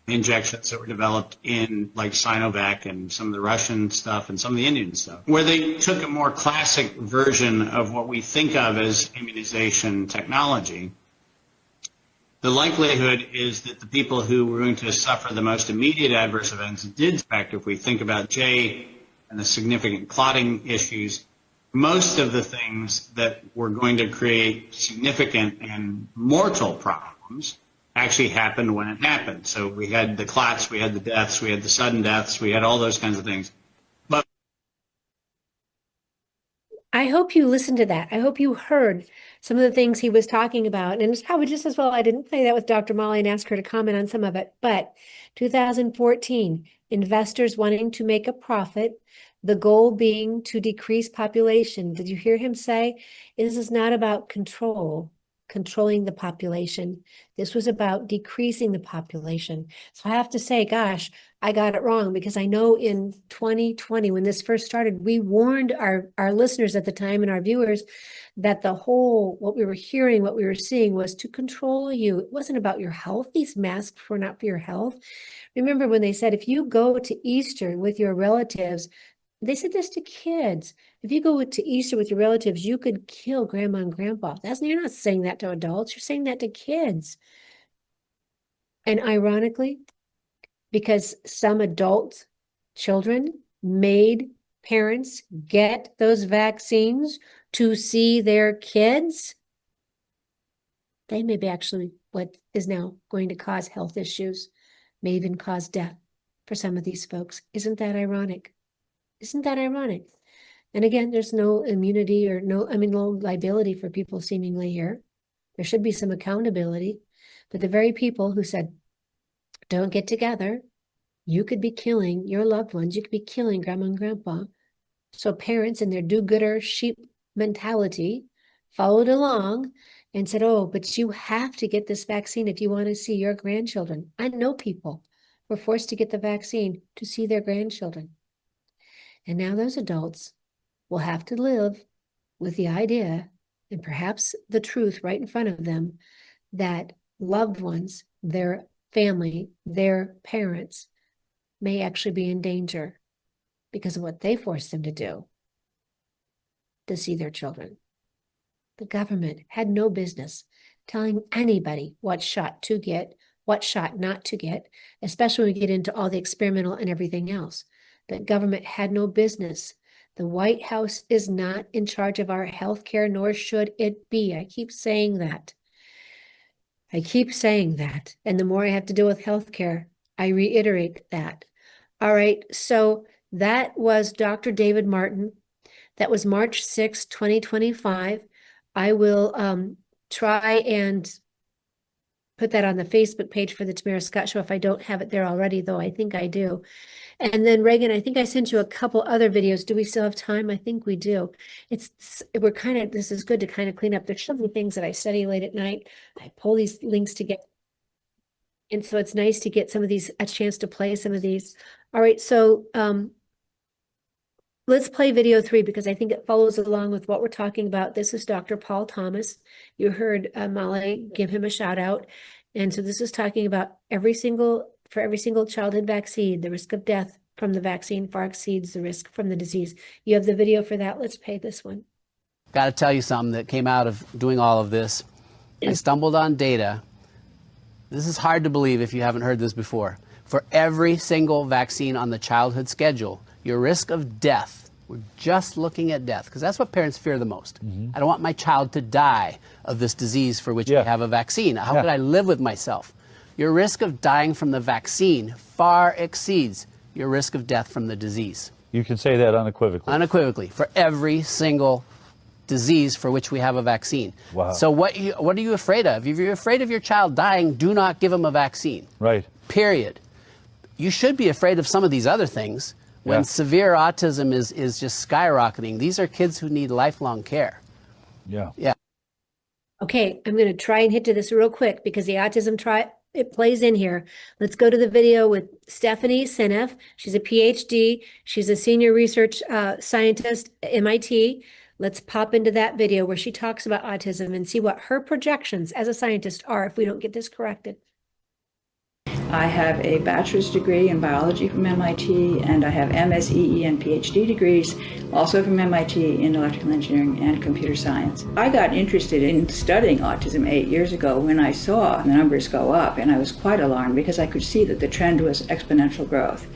injections that were developed in like Sinovac and some of the Russian stuff and some of the Indian stuff, where they took a more classic version of what we think of as immunization technology, the likelihood is that the people who were going to suffer the most immediate adverse events did. In fact, if we think about J and the significant clotting issues, most of the things that were going to create significant and mortal problems actually happened when it happened. So we had the clots, we had the deaths, we had the sudden deaths, we had all those kinds of things. But I hope you listened to that. I hope you heard some of the things he was talking about. And it's probably just as well I didn't play that with Dr. Mollie and ask her to comment on some of it. But 2014, investors wanting to make a profit, the goal being to decrease population. Did you hear him say, this is not about controlling the population. This was about decreasing the population. So I have to say, gosh, I got it wrong, because I know in 2020, when this first started, we warned our listeners at the time and our viewers that what we were hearing, what we were seeing was to control you. It wasn't about your health. These masks were not for your health. Remember when they said, if you go to Easter with your relatives, they said this to kids. If you go to Easter with your relatives, you could kill grandma and grandpa. You're not saying that to adults. You're saying that to kids. And ironically, because some adult children made parents get those vaccines to see their kids, they may be actually what is now going to cause health issues, may even cause death for some of these folks. Isn't that ironic? Isn't that ironic? And again, there's no immunity or no liability for people seemingly here. There should be some accountability. But the very people who said, don't get together, you could be killing your loved ones. You could be killing grandma and grandpa. So parents in their do-gooder sheep mentality followed along and said, oh, but you have to get this vaccine if you want to see your grandchildren. I know people were forced to get the vaccine to see their grandchildren. And now those adults will have to live with the idea, and perhaps the truth right in front of them, that loved ones, their family, their parents, may actually be in danger because of what they forced them to do to see their children. The government had no business telling anybody what shot to get, what shot not to get, especially when we get into all the experimental and everything else. The government had no business. The White House is not in charge of our health care, nor should it be. I keep saying that. And the more I have to deal with health care, I reiterate that. All right, so that was Dr. David Martin. That was March 6, 2025. I will try and put that on the Facebook page for the Tamara Scott Show if I don't have it there already, though I think I do. And then Reagan, I think I sent you a couple other videos. Do we still have time? I think we do. This is good to kind of clean up. There's so many things that I study late at night. I pull these links together. And so it's nice to get a chance to play some of these. All right, so let's play video 3 because I think it follows along with what we're talking about. This is Dr. Paul Thomas. You heard Mollie give him a shout out. And so this is talking about for every single childhood vaccine, the risk of death from the vaccine far exceeds the risk from the disease. You have the video for that. Let's play this one. Got to tell you something that came out of doing all of this. I stumbled on data. This is hard to believe if you haven't heard this before. For every single vaccine on the childhood schedule, your risk of death, we're just looking at death, because that's what parents fear the most. I don't want my child to die of this disease for which we have a vaccine. How could I live with myself? Your risk of dying from the vaccine far exceeds your risk of death from the disease. You can say that unequivocally. Unequivocally, for every single disease for which we have a vaccine. Wow. So what are you afraid of? If you're afraid of your child dying, do not give them a vaccine. Right. Period. You should be afraid of some of these other things. When severe autism is just skyrocketing, these are kids who need lifelong care. Yeah. Okay, I'm going to try and hit to this real quick because the autism it plays in here. Let's go to the video with Stephanie Seneff. She's a PhD. She's a senior research scientist at MIT. Let's pop into that video where she talks about autism and see what her projections as a scientist are if we don't get this corrected. I have a bachelor's degree in biology from MIT, and I have MSEE and PhD degrees, also from MIT, in electrical engineering and computer science. I got interested in studying autism 8 years ago when I saw the numbers go up, and I was quite alarmed because I could see that the trend was exponential growth.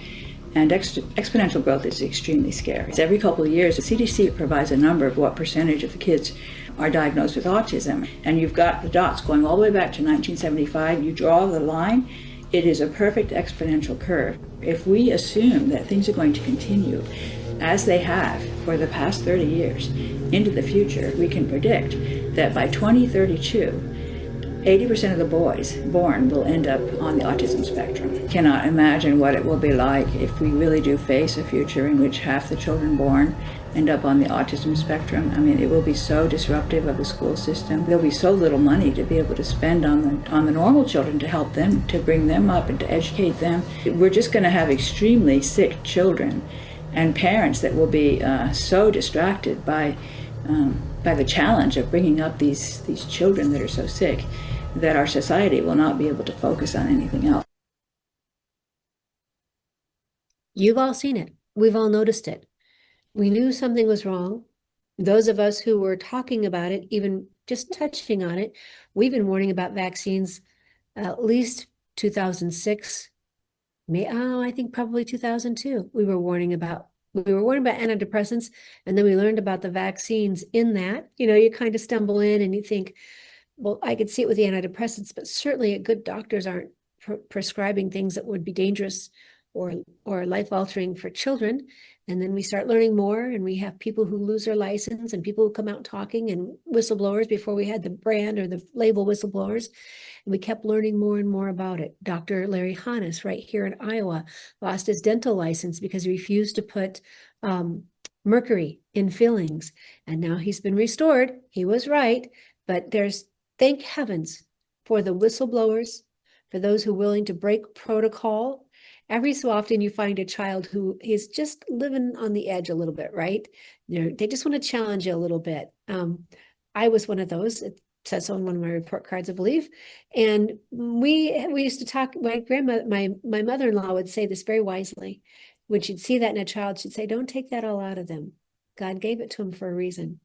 And exponential growth is extremely scary. Every couple of years, the CDC provides a number of what percentage of the kids are diagnosed with autism. And you've got the dots going all the way back to 1975. You draw the line. It is a perfect exponential curve. If we assume that things are going to continue as they have for the past 30 years, into the future, we can predict that by 2032, 80% of the boys born will end up on the autism spectrum. Cannot imagine what it will be like if we really do face a future in which half the children born end up on the autism spectrum. I mean, it will be so disruptive of the school system. There'll be so little money to be able to spend on the normal children to help them, to bring them up and to educate them. We're just going to have extremely sick children and parents that will be so distracted by the challenge of bringing up these children that are so sick that our society will not be able to focus on anything else. You've all seen it. We've all noticed it. We knew something was wrong. Those of us who were talking about it, even just touching on it, we've been warning about vaccines at least 2006. I think probably 2002. We were warning about antidepressants, and then we learned about the vaccines in that. You know, you kind of stumble in and you think, well, I could see it with the antidepressants, but certainly good doctors aren't prescribing things that would be dangerous or life-altering for children. And then we start learning more, and we have people who lose their license and people who come out talking, and whistleblowers before we had the brand or the label whistleblowers. And we kept learning more and more about it. Dr. Larry Hannes, right here in Iowa, lost his dental license because he refused to put mercury in fillings. And now he's been restored. He was right. But thank heavens for the whistleblowers, for those who are willing to break protocol. Every so often you find a child who is just living on the edge a little bit, right? They just want to challenge you a little bit. I was one of those. It says so on one of my report cards, I believe. And we used to talk, my mother-in-law would say this very wisely. When she'd see that in a child, she'd say, don't take that all out of them. God gave it to them for a reason.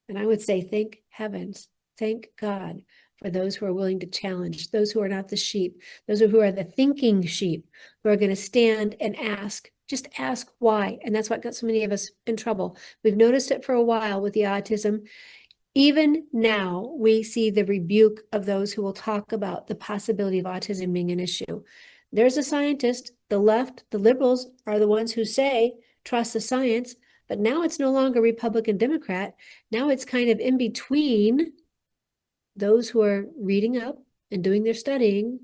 And I would say, thank heavens, thank God for those who are willing to challenge, those who are not the sheep, those who are the thinking sheep, who are going to stand and just ask why. And that's what got so many of us in trouble. We've noticed it for a while with the autism. Even now, we see the rebuke of those who will talk about the possibility of autism being an issue. There's a scientist, the left, the liberals are the ones who say, trust the science, but now it's no longer Republican, Democrat. Now it's kind of in between those who are reading up and doing their studying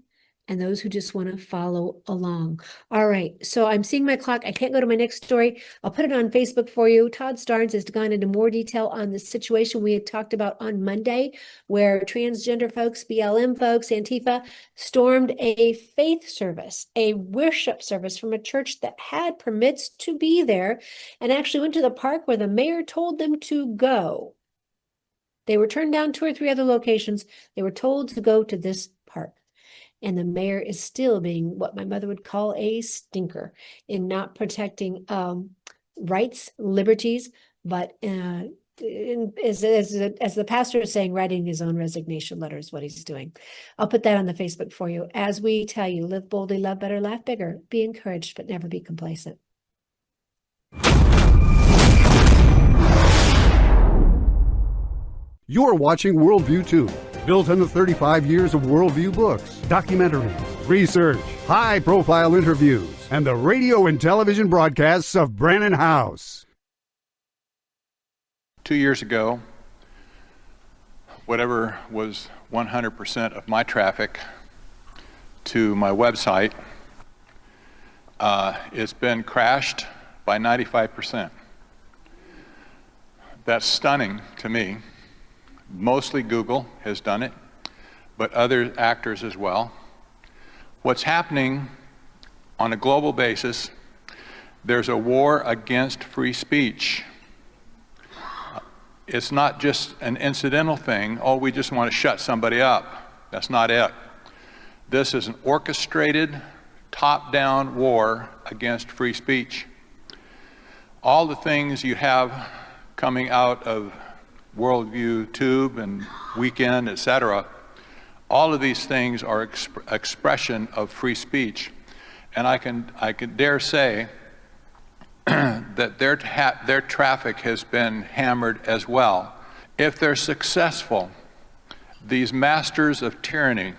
and those who just want to follow along. All right, so I'm seeing my clock. I can't go to my next story. I'll put it on Facebook for you. Todd Starnes has gone into more detail on the situation we had talked about on Monday, where transgender folks, BLM folks, Antifa, stormed a faith service, a worship service from a church that had permits to be there, and actually went to the park where the mayor told them to go. They were turned down 2 or 3 other locations. They were told to go to this park. And the mayor is still being what my mother would call a stinker in not protecting rights, liberties, but as the pastor is saying, writing his own resignation letter is what he's doing. I'll put that on the Facebook for you. As we tell you, live boldly, love better, laugh bigger, be encouraged, but never be complacent. You're watching Worldview 2, built on the 35 years of Worldview books, documentaries, research, high-profile interviews, and the radio and television broadcasts of Brannon House. 2 years ago, whatever was 100% of my traffic to my website, it's been crashed by 95%. That's stunning to me. Mostly Google has done it, but other actors as well. What's happening on a global basis, there's a war against free speech. It's not just an incidental thing, oh, we just want to shut somebody up. That's not it. This is an orchestrated, top-down war against free speech. All the things you have coming out of Worldview Tube and Weekend, etc., all of these things are expression of free speech. And I can dare say that their traffic has been hammered as well. If they're successful, these masters of tyranny,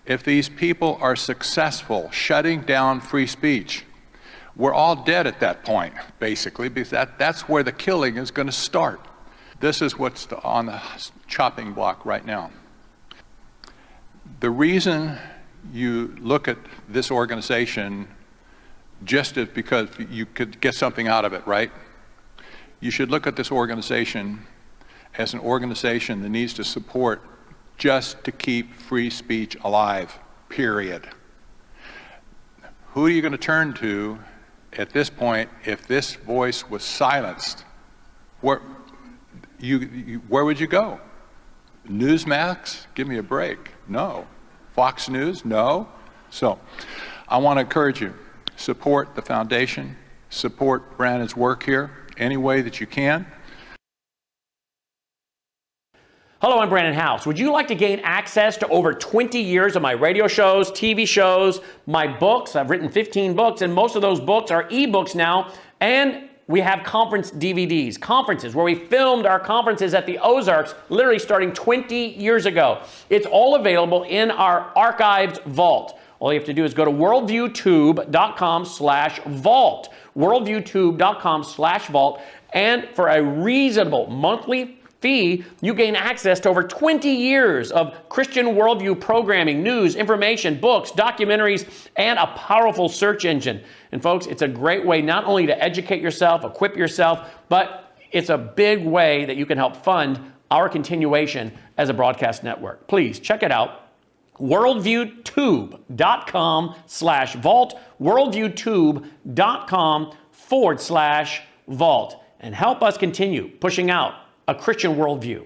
if these people are successful shutting down free speech, we're all dead at that point, basically, because that's where the killing is going to start. This is what's on the chopping block right now. The reason you look at this organization just is because you could get something out of it, right? You should look at this organization as an organization that needs to support just to keep free speech alive, period. Who are you going to turn to at this point if this voice was silenced? Where would you go? Newsmax? Give me a break. No. Fox News? No. So I want to encourage you, support the foundation, support Brandon's work here any way that you can. Hello, I'm Brandon House. Would you like to gain access to over 20 years of my radio shows, TV shows, my books? I've written 15 books, and most of those books are ebooks now, and we have conference DVDs, conferences where we filmed our conferences at the Ozarks, literally starting 20 years ago. It's all available in our archived vault. All you have to do is go to worldviewtube.com/vault, worldviewtube.com/vault, and for a reasonable monthly fee, you gain access to over 20 years of Christian worldview programming, news, information, books, documentaries, and a powerful search engine. And folks, it's a great way not only to educate yourself, equip yourself, but it's a big way that you can help fund our continuation as a broadcast network. Please check it out. worldviewtube.com/vault, worldviewtube.com/vault, and help us continue pushing out a Christian worldview.